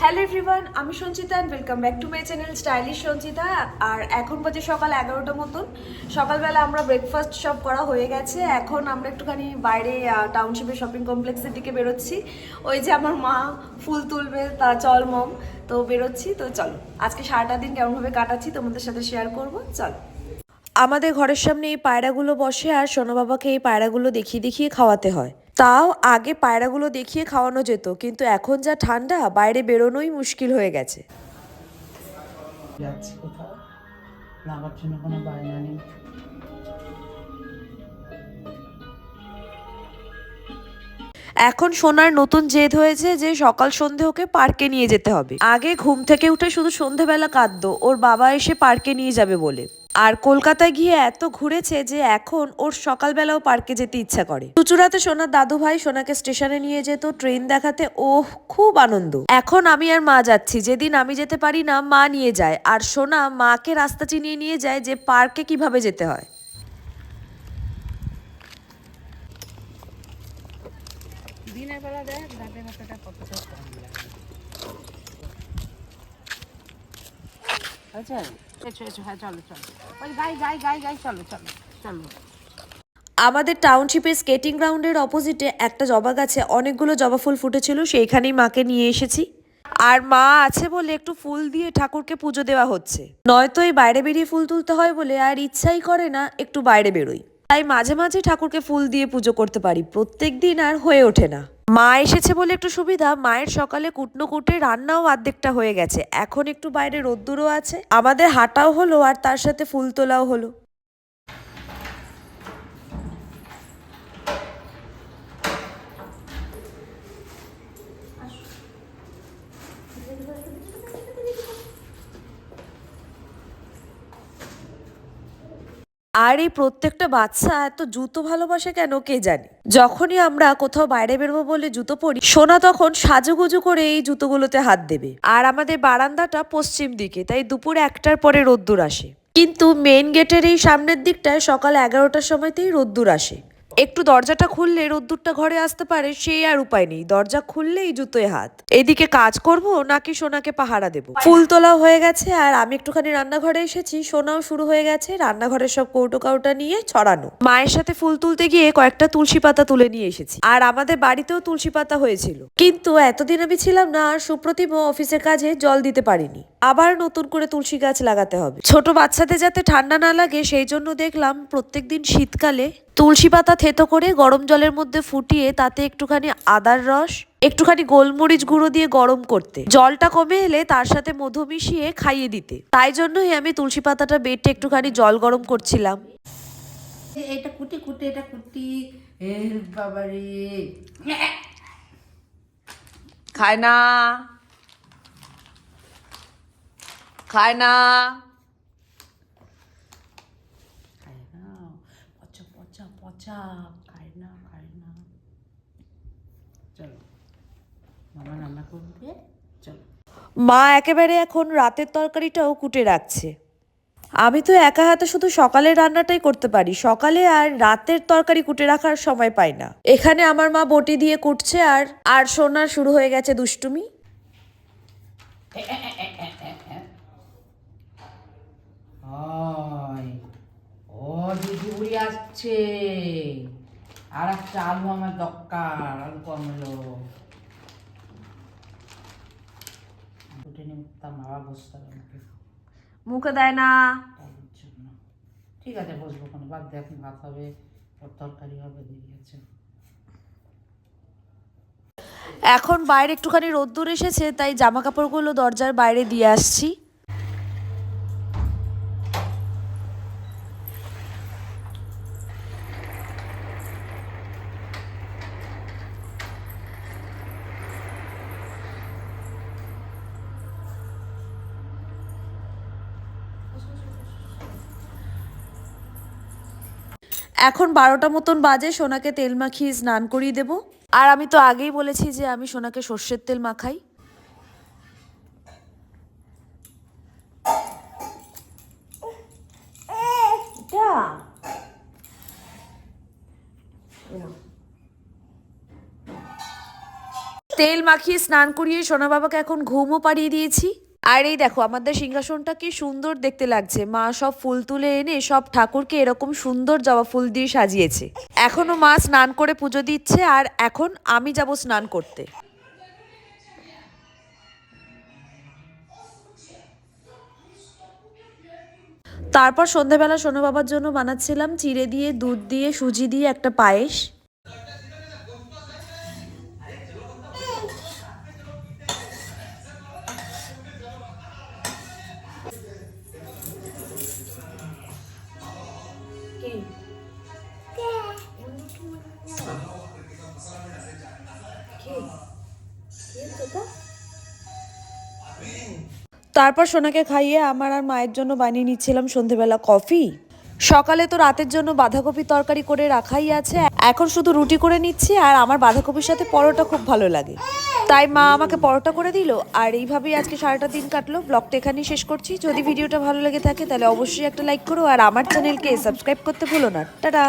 Hello everyone, আমি Sanchita and welcome back to my channel stylish Sanchita. আর এখন বাজে সকাল 11টা মতন। সকালবেলা আমরা ব্রেকফাস্ট সব করা হয়ে গেছে। এখন আমরা একটুখানি বাইরে টাউনশিপের শপিং কমপ্লেক্সের দিকে বেরোচ্ছি। ওই যে আমার মা ফুল তুলবে, তা চল মম, তো বেরোচ্ছি। তো চলো, আজকে সারাটা দিন কেমনভাবে কাটাচ্ছি তোমাদের সাথে শেয়ার করবো। চলো। আমাদের ঘরের সামনে এই পায়রাগুলো বসে, আর সোনা বাবাকে এই পায়রাগুলো দেখিয়ে দেখিয়ে খাওয়াতে হয়। তাও আগে পায়রাগুলো দেখিয়ে খাওয়ানো যেত, কিন্তু এখন যা ঠান্ডা, বাইরে বেরোনোই মুশকিল হয়ে গেছে। যাচ্ছি কোথাও, লাগার জন্য কোনো বায়না নেই। এখন সোনার নতুন জেদ হয়েছে যে সকাল সন্ধে ওকে পার্কে নিয়ে যেতে হবে। আগে ঘুম থেকে উঠে শুধু সন্ধেবেলা কাঁদতো ওর বাবা এসে পার্কে নিয়ে যাবে বলে। আর কলকাতায় গিয়ে এত ঘুরেছে যে এখন ওর সকালবেলাও পার্কে যেতে ইচ্ছা করে। চুচুড়াতে সোনার দাদু ভাই সোনাকে স্টেশনে নিয়ে যেত ট্রেন দেখাতে, ওহ খুব আনন্দ। এখন আমি আর মা যাচ্ছি, যেদিন আমি যেতে পারি না মা নিয়ে যায়, আর সোনা মাকে রাস্তা চিনিয়ে নিয়ে যায় যে পার্কে কিভাবে যেতে হয়। দিনের বেলা দেখ ঘাটে ঘাটাটা কতটা কম লাগে। আচ্ছা এসো এসো, হ্যাঁ চলো চলো, ওই গাই গাই গাই গাই, চলো চলো চলো। আমাদের টাউনশিপের স্কেটিং গ্রাউন্ডের অপোজিটে একটা জবা গাছে অনেকগুলো জবা ফুল ফুটেছিল, সেইখানেই মাকে নিয়ে এসেছি। আর মা আছে বলে একটু ফুল দিয়ে ঠাকুরকে পুজো দেওয়া হচ্ছে, নয়তো এই বাইরে বেরিয়ে ফুল তুলতে হয় বলে আর ইচ্ছাই করে না একটু বাইরে বেরোই। তাই মাঝে মাঝে ঠাকুরকে ফুল দিয়ে পুজো করতে পারি, প্রত্যেক দিন আর হয়ে ওঠে না। মা এসেছে বলে একটু সুবিধা, মায়ের সকালে কুটনো কুটে রান্নাও অর্ধেকটা হয়ে গেছে। এখন একটু বাইরে রোদ্দুরও আছে, আমাদের হাঁটাও হলো আর তার সাথে ফুল তোলাও হলো। আর এই প্রত্যেকটা বাচ্চা এত জুতো ভালোবাসে কেন কে জানে। যখনই আমরা কোথাও বাইরে বেরোবো বলে জুতো পরি, সোনা তখন সাজুগুজু করে এই জুতোগুলোতে হাত দেবে। আর আমাদের বারান্দাটা পশ্চিম দিকে, তাই দুপুর 1টার পরে রোদ্দুর আসে। কিন্তু মেন গেটের এই সামনের দিকটায় সকাল 11টার সময়তেই রোদ্দুর আসে। একটু দরজাটা খুললে রোদ্দুরটা ঘরে আসতে পারে, সেই আর উপায় নেই, দরজা খুললেই জুতোয় হাত। এদিকে কাজ করব নাকি সোনাকে পাহারা দেব। ফুল তোলাও হয়ে গেছে, আর আমি একটুখানি রান্নাঘরে এসেছি, সোনাও শুরু হয়ে গেছে রান্নাঘরের সব কৌটো কাউটা নিয়ে ছড়ানো। মায়ের সাথে ফুল তুলতে গিয়ে কয়েকটা তুলসী পাতা তুলে নিয়ে এসেছি, আর আমাদের বাড়িতেও তুলসী পাতা হয়েছিল, কিন্তু এতদিন আমি ছিলাম না আর সুপ্রতিমও অফিসের কাজে জল দিতে পারিনি। আবার নতুন করে তুলসী গাছ লাগাতে হবে, ছোট বাচ্চাদের যাতে ঠান্ডা না লাগে সেই জন্য। দেখলাম প্রত্যেকদিন শীতকালে তুলসী পাতা থেতো করে গরম জলের মধ্যে ফুটিয়ে তাতে একটুখানি আদার রস, একটুখানি গোলমরিচ গুঁড়ো দিয়ে গরম করতে, জলটা কমে এলে তার সাথে মধু মিশিয়ে খাইয়ে দিতে। তাই জন্যই আমি তুলসী পাতাটা বেটে একটুখানি জল গরম করছিলাম। এটা কুটি কুটি, এটা কুটি, এ বাবারে খায় না, খায় না। খায় না, পচা পচা পচা, খায় না খায় না। চলো মামা রান্না করবে, চলো। মা একেবারে এখন রাতের তরকারিটাও কুটে রাখছে। আমি তো একা হাতে শুধু সকালের রান্নাটাই করতে পারি, সকালে আর রাতের তরকারি কুটে রাখার সময় পাই না। এখানে আমার মা বটি দিয়ে কুটছে, আর আর সোনার শুরু হয়ে গেছে দুষ্টুমি। হয় ও দিদি বুড়ি আসছে, আর একটা আলু আমার দরকার, আলু কম এলো। উঠে নিতাম, বাবা বসতে হবে আমাকে মুখে দেয় না। তাদের জন্য। ঠিক আছে বসবো, কোনো বাদ দিয়ে এখন ভাত হবে, ওর তরকারি হবে, দেরি আছে। এখন বাইরে একটুখানি রোদ্দুর এসেছে, তাই জামা কাপড়গুলো দরজার বাইরে দিয়ে আসছি। এখন 12টা মতন বাজে, সোনাকে তেল মাখিয়ে স্নান করিয়ে দেবো। আর আমি তো আগেই বলেছি যে আমি সোনাকে সর্ষের তেল মাখাই। তেল মাখিয়ে স্নান করিয়ে সোনা বাবাকে এখন ঘুমও পাড়িয়ে দিয়েছি। আর এই দেখো আমাদের সিংহাসনটা কি সুন্দর দেখতে লাগছে। মা সব ফুল তুলে এনে সব ঠাকুরকে এরকম সুন্দর জবা ফুল দিয়ে সাজিয়েছে। এখনো মা স্নান করে পুজো দিচ্ছে আর এখন আমি যাব স্নান করতে। তারপর সন্ধ্যাবেলা সোনা বাবার জন্য বানাচ্ছিলাম চিড়ে দিয়ে দুধ দিয়ে সুজি দিয়ে একটা পায়েস। তারপর সোনাকে খাইয়ে আমার আর মায়ের জন্য বানিয়ে নিচ্ছিলাম সন্ধেবেলা কফি। সকালে তো রাতের জন্য বাঁধাকপি তরকারি করে রাখাই আছে, এখন শুধু রুটি করে নিচ্ছি। আর আমার বাঁধাকপির সাথে পরোটা খুব ভালো লাগে, তাই মা আমাকে পরোটা করে দিল। আর এইভাবেই আজকে সারাটা দিন কাটলো। ব্লগটা এখানেই শেষ করছি। যদি ভিডিওটা ভালো লেগে থাকে তাহলে অবশ্যই একটা লাইক করো আর আমার চ্যানেলকে সাবস্ক্রাইব করতে ভুলো না। টাটা।